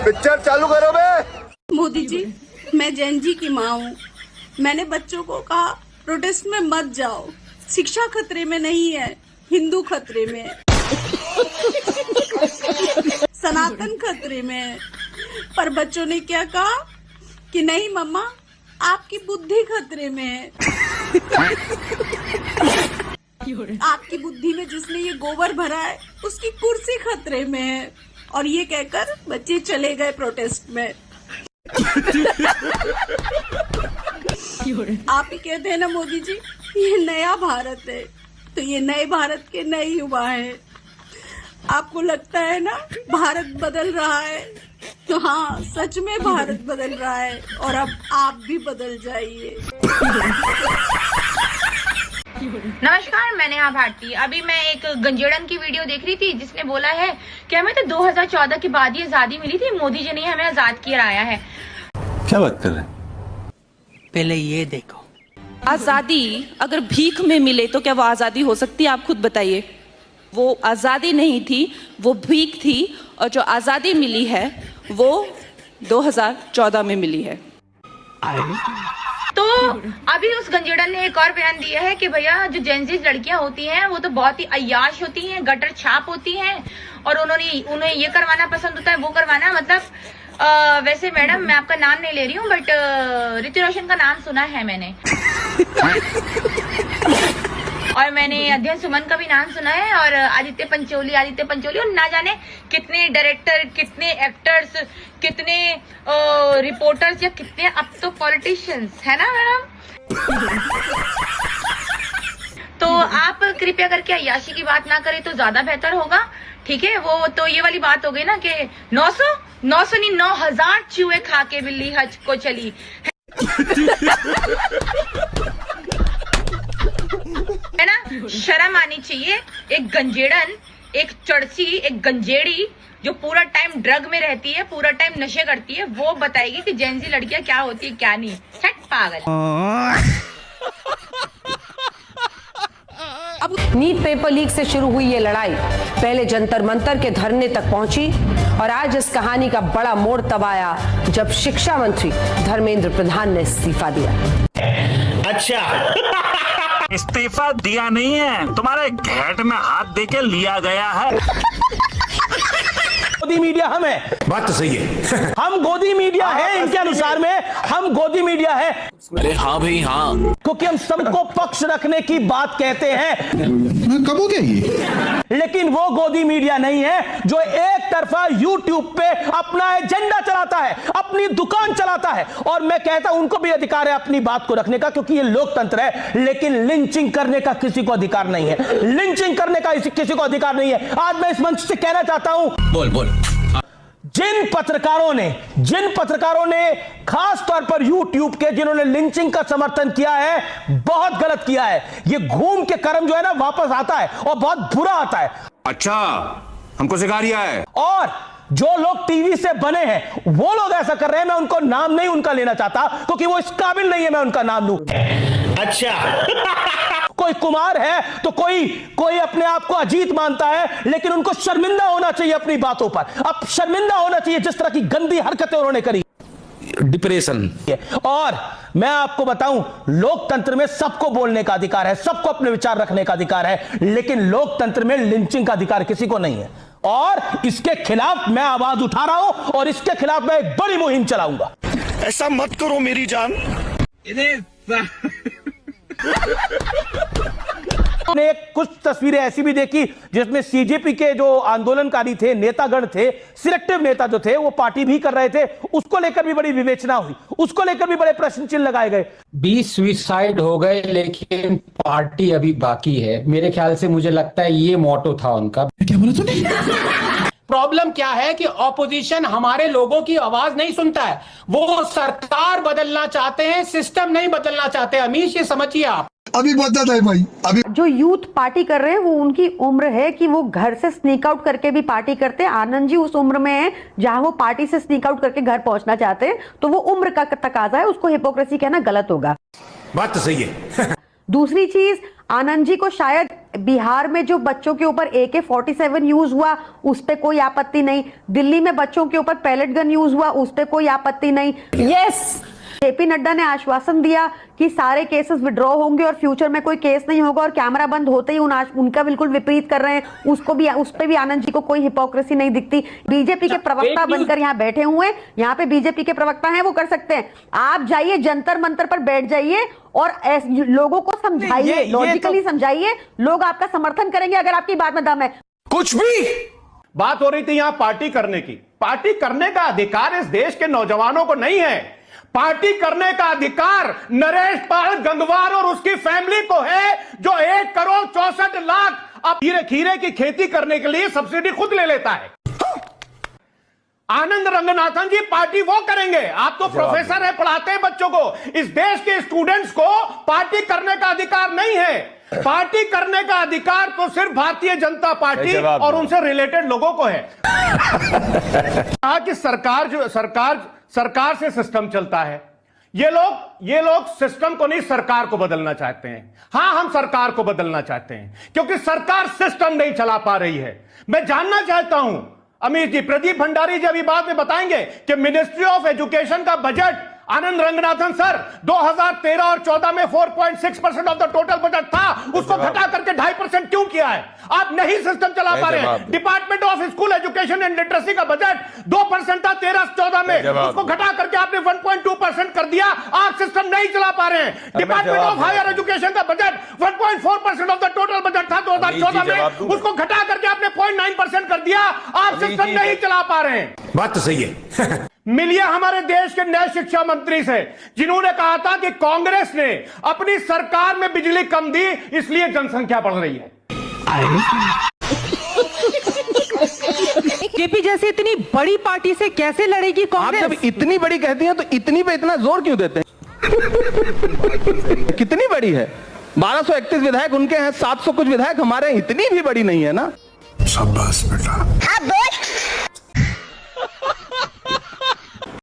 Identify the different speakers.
Speaker 1: Picture चालू करो बे।
Speaker 2: मोदी जी, मैं जैन जी की माँ हूँ। मैंने बच्चों को कहा प्रोटेस्ट में मत जाओ, शिक्षा खतरे में नहीं है, हिंदू खतरे में है, सनातन खतरे में है। पर बच्चों ने क्या कहा कि नहीं मम्मा, आपकी बुद्धि खतरे में है। आपकी बुद्धि में जिसने ये गोबर भरा है उसकी कुर्सी खतरे में है। और ये कहकर बच्चे चले गए प्रोटेस्ट में। आप ही कहते हैं ना मोदी जी, ये नया भारत है, तो ये नए भारत के नए युवा हैं। आपको लगता है ना भारत बदल रहा है, तो हाँ सच में भारत बदल रहा है और अब आप भी बदल जाइए।
Speaker 3: नमस्कार, मैं नेहा भारती। अभी मैं एक गंजेड़न की वीडियो देख रही थी जिसने बोला है कि हमें तो 2014 के बाद ही आजादी मिली थी, मोदी जी ने हमें आजाद कराया है।
Speaker 4: क्या बात कर रहे हैं?
Speaker 5: पहले ये देखो,
Speaker 6: आजादी अगर भीख में मिले तो क्या वो आजादी हो सकती है? आप खुद बताइए। वो आजादी नहीं थी, वो भीख थी। और जो आजादी मिली है वो 2014 में मिली है।
Speaker 3: तो अभी उस गंजेड़न ने एक और बयान दिया है कि भैया जो जेंजी लड़कियां होती हैं वो तो बहुत ही अय्याश होती हैं, गटर छाप होती हैं और उन्हें ये करवाना पसंद होता है, वो करवाना। मतलब वैसे मैडम मैं आपका नाम नहीं ले रही हूँ, बट ऋतिक रोशन का नाम सुना है मैंने। और मैंने अध्ययन सुमन का भी नाम सुना है, और आदित्य पंचोली और ना जाने कितने डायरेक्टर, कितने एक्टर्स, कितने रिपोर्टर्स या कितने अब तो पॉलिटिशियंस है ना मैडम। तो आप कृपया करके अय्याशी की बात ना करें तो ज्यादा बेहतर होगा, ठीक है। वो तो ये वाली बात हो गई ना कि 900 नहीं 9000 चूहे खा के बिल्ली हज को चली। है ना, शर्म आनी चाहिए। एक गंजेड़न, एक चड़सी, एक गंजेड़ी जो पूरा टाइम ड्रग में रहती है, पूरा टाइम नशे करती है, वो बताएगी कि जेंजी लड़कियां क्या होती है क्या नहीं। छट पागल।
Speaker 7: नीट पेपर लीक से शुरू हुई ये लड़ाई पहले जंतर मंतर के धरने तक पहुंची और आज इस कहानी का बड़ा मोड़ तब आया जब शिक्षा मंत्री धर्मेंद्र प्रधान ने इस्तीफा दिया।
Speaker 8: अच्छा इस्तीफा दिया नहीं है, तुम्हारे घेट में हाथ देके लिया गया है।
Speaker 9: गोदी मीडिया हम है,
Speaker 4: बात तो सही है।
Speaker 9: हम गोदी मीडिया है, इनके अनुसार में हम गोदी मीडिया है।
Speaker 4: अरे हाँ भाई हाँ,
Speaker 9: क्योंकि हम सबको पक्ष रखने की बात कहते हैं।
Speaker 1: कब हो गया ये?
Speaker 9: लेकिन वो गोदी मीडिया नहीं है जो एक तरफा यूट्यूब पे अपना एजेंडा चलाता है, अपनी दुकान चलाता है। और मैं कहता हूं उनको भी अधिकार है अपनी बात को रखने का, क्योंकि ये लोकतंत्र है। लेकिन लिंचिंग करने का किसी को अधिकार नहीं है, लिंचिंग करने का किसी को अधिकार नहीं है। आज मैं इस मंच से कहना चाहता हूं,
Speaker 4: बोल
Speaker 9: जिन पत्रकारों ने खास तौर पर यूट्यूब के जिन्होंने लिंचिंग का समर्थन किया है, बहुत गलत किया है। ये घूम के कर्म जो है ना वापस आता है और बहुत बुरा आता है।
Speaker 4: अच्छा, हमको सिखा रिया है।
Speaker 9: और जो लोग टीवी से बने हैं वो लोग ऐसा कर रहे हैं। मैं उनको नाम नहीं उनका लेना चाहता, क्योंकि वो इस काबिल नहीं है मैं उनका नाम लूं। अच्छा कोई कुमार है तो कोई अपने आप को अजीत मानता है, लेकिन उनको शर्मिंदा होना चाहिए अपनी बातों पर। अब शर्मिंदा होना चाहिए जिस तरह की गंदी हरकतें उन्होंने करी।
Speaker 4: डिप्रेशन।
Speaker 9: और मैं आपको बताऊं, लोकतंत्र में सबको बोलने का अधिकार है, सबको अपने विचार रखने का अधिकार है, लेकिन लोकतंत्र में लिंचिंग का अधिकार किसी को नहीं है। और इसके खिलाफ मैं आवाज उठा रहा हूं और इसके खिलाफ मैं एक बड़ी मुहिम चलाऊंगा।
Speaker 1: ऐसा मत करो मेरी जान।
Speaker 9: ने कुछ तस्वीरें ऐसी भी देखी जिसमें सीजेपी के जो आंदोलनकारी थे, नेतागण थे, सिलेक्टिव नेता जो थे, वो पार्टी भी कर रहे थे। उसको लेकर भी बड़ी विवेचना हुई, उसको लेकर भी बड़े प्रश्न चिन्ह लगाए गए।
Speaker 10: 20 सुसाइड हो गए, लेकिन पार्टी अभी बाकी है। मेरे ख्याल से मुझे लगता है ये मोटो था उनका।
Speaker 1: क्या बोला तूने?
Speaker 10: प्रॉब्लम क्या है कि ऑपोजिशन हमारे लोगों की आवाज नहीं सुनता है। वो सरकार बदलना चाहते हैं, सिस्टम नहीं बदलना चाहते। अमीश, ये समझिए आप।
Speaker 1: अभी बदला है भाई। अभी
Speaker 7: जो यूथ पार्टी कर रहे हैं वो उनकी उम्र है कि वो घर से स्नीक आउट करके भी पार्टी करते हैं। आनंद जी उस उम्र में है जहां वो पार्टी से स्नीक आउट करके घर पहुंचना चाहते हैं, तो वो उम्र का तकाजा है, उसको हिपोक्रेसी कहना गलत होगा।
Speaker 4: बात तो सही है।
Speaker 2: दूसरी चीज, आनंद जी को शायद बिहार में जो बच्चों के ऊपर AK-47 यूज हुआ उस पे कोई आपत्ति नहीं, दिल्ली में बच्चों के ऊपर पैलेट गन यूज हुआ उस पे कोई आपत्ति नहीं।
Speaker 7: यस,
Speaker 2: जेपी नड्डा ने आश्वासन दिया कि सारे केसेस विड्रॉ होंगे और फ्यूचर में कोई केस नहीं होगा, और कैमरा बंद होते ही उनका बिल्कुल विपरीत कर रहे हैं। उस पे भी आनंद जी को कोई हिपोक्रेसी नहीं दिखती। बीजेपी के प्रवक्ता बनकर यहाँ बैठे हुए, यहाँ पे बीजेपी के प्रवक्ता हैं, वो कर सकते हैं। आप जाइए जंतर मंतर पर बैठ जाइए और लोगों को समझाइए, लॉजिकली समझाइए, लोग आपका समर्थन करेंगे अगर आपकी बात में दम है।
Speaker 9: कुछ भी बात हो रही थी यहां पार्टी करने की, पार्टी करने का अधिकार इस देश के नौजवानों को नहीं है। पार्टी करने का अधिकार नरेश पाल गंगवार और उसकी फैमिली को है, जो 1,64,00,000 अब खीरे की खेती करने के लिए सब्सिडी खुद ले लेता है। आनंद रंगनाथन जी पार्टी वो करेंगे। आप तो प्रोफेसर है, पढ़ाते हैं बच्चों को। इस देश के स्टूडेंट्स को पार्टी करने का अधिकार नहीं है। पार्टी करने का अधिकार तो सिर्फ भारतीय जनता पार्टी और उनसे रिलेटेड लोगों को है। कहा कि सरकार से सिस्टम चलता है। ये लोग सिस्टम को नहीं, सरकार को बदलना चाहते हैं। हां, हम सरकार को बदलना चाहते हैं क्योंकि सरकार सिस्टम नहीं चला पा रही है। मैं जानना चाहता हूं अमीर जी, प्रदीप भंडारी जी अभी बाद में बताएंगे कि मिनिस्ट्री ऑफ एजुकेशन का बजट आनंद रंगनाथन सर 2013 और 14 में 4.6% ऑफ द टोटल बजट था, उसको घटा करके 2.5% क्यों किया है? आप नहीं सिस्टम चला पा रहे हैं। Department of school education and literacy का बजट 2% था 13-14 में, उसको घटा करके आपने 1.2% कर दिया। आप सिस्टम नहीं चला पा रहे हैं। डिपार्टमेंट ऑफ हायर एजुकेशन का budget 1.4% of the total budget था 2014 में, उसको घटा करके आपने 0.9% कर दिया। आप सिस्टम नहीं चला पा रहे हैं।
Speaker 4: बात तो सही है।
Speaker 9: मिलिए हमारे देश के नए शिक्षा मंत्री से, जिन्होंने कहा था कि कांग्रेस ने अपनी सरकार में बिजली कम दी इसलिए जनसंख्या बढ़ रही है।
Speaker 5: जेपी जैसी इतनी बड़ी पार्टी से कैसे लड़ेगी कांग्रेस?
Speaker 9: आप जब इतनी बड़ी कहती हैं तो इतनी पे इतना जोर क्यों देते हैं? कितनी बड़ी है? 1231 विधायक उनके हैं, 700 कुछ विधायक हमारे हैं, इतनी भी बड़ी नहीं है ना।
Speaker 1: शाबाश बेटा।